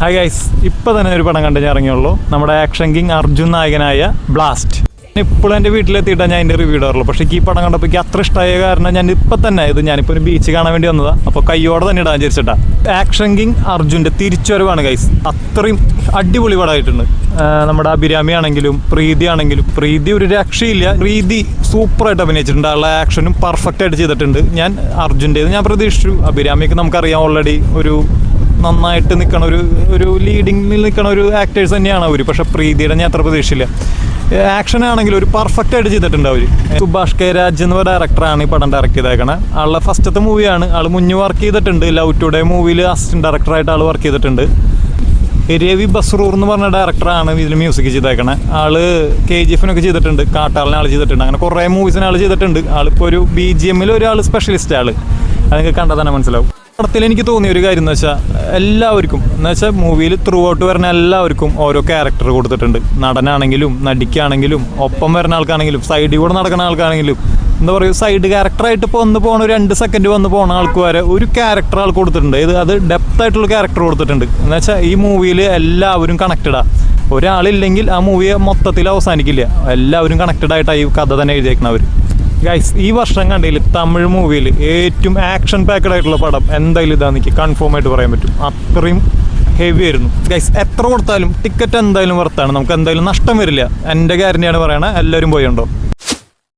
Hi guys, ഇപ്പോൾ തന്നെ ഒരു പടം കണ്ടു ഞാൻ ഇറങ്ങിയുള്ളൂ. നമ്മുടെ ആക്ഷൻ കിങ് അർജുൻ നായകനായ ബ്ലാസ്റ്റ്. ഇപ്പോഴും എൻ്റെ വീട്ടിലെത്തിയിട്ടാണ് ഞാൻ എൻ്റെ റിവ്യൂ ഇടാറുള്ളൂ. പക്ഷേ ഈ പടം കണ്ടപ്പോൾ എനിക്ക് അത്ര ഇഷ്ടമായ കാരണം ഞാൻ ഇപ്പം തന്നെ ഞാനിപ്പോൾ ഒരു ബീച്ച് കാണാൻ വേണ്ടി വന്നതാണ്. അപ്പോൾ കയ്യോടെ തന്നെ ഇടാൻ വിചാരിച്ചിട്ടാണ്. ആക്ഷൻ കിങ് അർജുൻ്റെ തിരിച്ചുവരവാണ് ഗൈസ്. അത്രയും അടിപൊളി പടമായിട്ടുണ്ട്. നമ്മുടെ അഭിരാമി ആണെങ്കിലും പ്രീതി ആണെങ്കിലും, പ്രീതി ഒരു രക്ഷയില്ല. പ്രീതി സൂപ്പറായിട്ട് അഭിനയിച്ചിട്ടുണ്ട്. ആളുടെ ആക്ഷനും പെർഫെക്റ്റ് ആയിട്ട് ചെയ്തിട്ടുണ്ട്. ഞാൻ അർജുൻ്റേത് ഞാൻ പ്രതീക്ഷിച്ചു. അഭിരാമിയൊക്കെ നമുക്കറിയാം ഓൾറെഡി ഒരു നന്നായിട്ട് നിൽക്കണ ഒരു ലീഡിങ്ങിൽ നിൽക്കണ ഒരു ആക്ടേഴ്സ് തന്നെയാണ് അവർ. പക്ഷേ പ്രീതിയുടെ ഞാൻ അത്ര പ്രതീക്ഷയില്ല. ആക്ഷൻ ആണെങ്കിലും ഒരു പെർഫെക്റ്റ് ആയിട്ട് ചെയ്തിട്ടുണ്ട് അവർ. സുഭാഷ് കെ രാജ് എന്ന ഡയറക്ടറാണ് ഈ പടം ഡയറക്റ്റ് ചെയ്തേക്കണേ. ആളുടെ ഫസ്റ്റത്തെ മൂവിയാണ്. ആൾ മുന്നേ വർക്ക് ചെയ്തിട്ടുണ്ട്. ലവ് ടുഡേ മൂവിയിൽ അസിസ്റ്റന്റ് ഡയറക്ടറായിട്ട് ആൾ വർക്ക് ചെയ്തിട്ടുണ്ട്. രവി ബസ്രൂർ എന്ന് പറഞ്ഞ ഡയറക്ടറാണ് ഇതിൽ മ്യൂസിക് ചെയ്തേക്കണേ. ആള് KGF ചെയ്തിട്ടുണ്ട്, കാട്ടാളിനെ ആൾ ചെയ്തിട്ടുണ്ട്, അങ്ങനെ കുറേ മൂവീസിന് ആൾ ചെയ്തിട്ടുണ്ട്. ആളിപ്പോൾ ഒരു BGM ഒരാൾ സ്പെഷ്യലിസ്റ്റ് ആൾ. അത് നിങ്ങൾക്ക് കണ്ടാൽ തന്നെ മനസ്സിലാവും. പടത്തിൽ എനിക്ക് തോന്നിയ ഒരു കാര്യം എന്ന് വെച്ചാൽ എല്ലാവർക്കും മൂവിയിൽ ത്രൂ ഔട്ട് വരുന്ന എല്ലാവർക്കും ഓരോ ക്യാരക്ടർ കൊടുത്തിട്ടുണ്ട്. നടനാണെങ്കിലും നടിക്കാണെങ്കിലും ഒപ്പം വരുന്ന ആൾക്കാണെങ്കിലും സൈഡിൽ കൂടെ നടക്കുന്ന ആൾക്കാണെങ്കിലും എന്താ പറയുക, സൈഡ് ക്യാരക്ടറായിട്ട് ഇപ്പോൾ വന്ന് പോകണ ഒരു 2 സെക്കൻഡ് വന്ന് പോകുന്ന ആൾക്ക് വരെ ഒരു ക്യാരക്ടർ ആൾ കൊടുത്തിട്ടുണ്ട്. അത് ഡെപ്ത് ആയിട്ടുള്ള ക്യാരക്ടർ കൊടുത്തിട്ടുണ്ട്. എന്ന് വെച്ചാൽ ഈ മൂവിയിൽ എല്ലാവരും കണക്റ്റഡാണ്. ഒരാളില്ലെങ്കിൽ ആ മൂവിയെ മൊത്തത്തിൽ അവസാനിക്കില്ല. എല്ലാവരും കണക്റ്റഡ് ആയിട്ടാണ് ഈ കഥ തന്നെ എഴുതിയേക്കുന്നവർ. ഗൈസ്, ഈ വർഷം കണ്ടതിൽ തമിഴ് മൂവിയിൽ ഏറ്റവും ആക്ഷൻ പാക്കഡ് ആയിട്ടുള്ള പടം എന്തായാലും ഇതാന്ന് എനിക്ക് കൺഫേം ആയിട്ട് പറയാൻ പറ്റും. അത്രയും ഹെവി ആയിരുന്നു ഗൈസ്. എത്ര കൊടുത്താലും ടിക്കറ്റ് എന്തായാലും വർത്താണ്. നമുക്ക് എന്തായാലും നഷ്ടം വരില്ല. എൻ്റെ ഗ്യാരണ്ടിയാണ് പറയണത്. എല്ലാവരും പോയുണ്ടോ.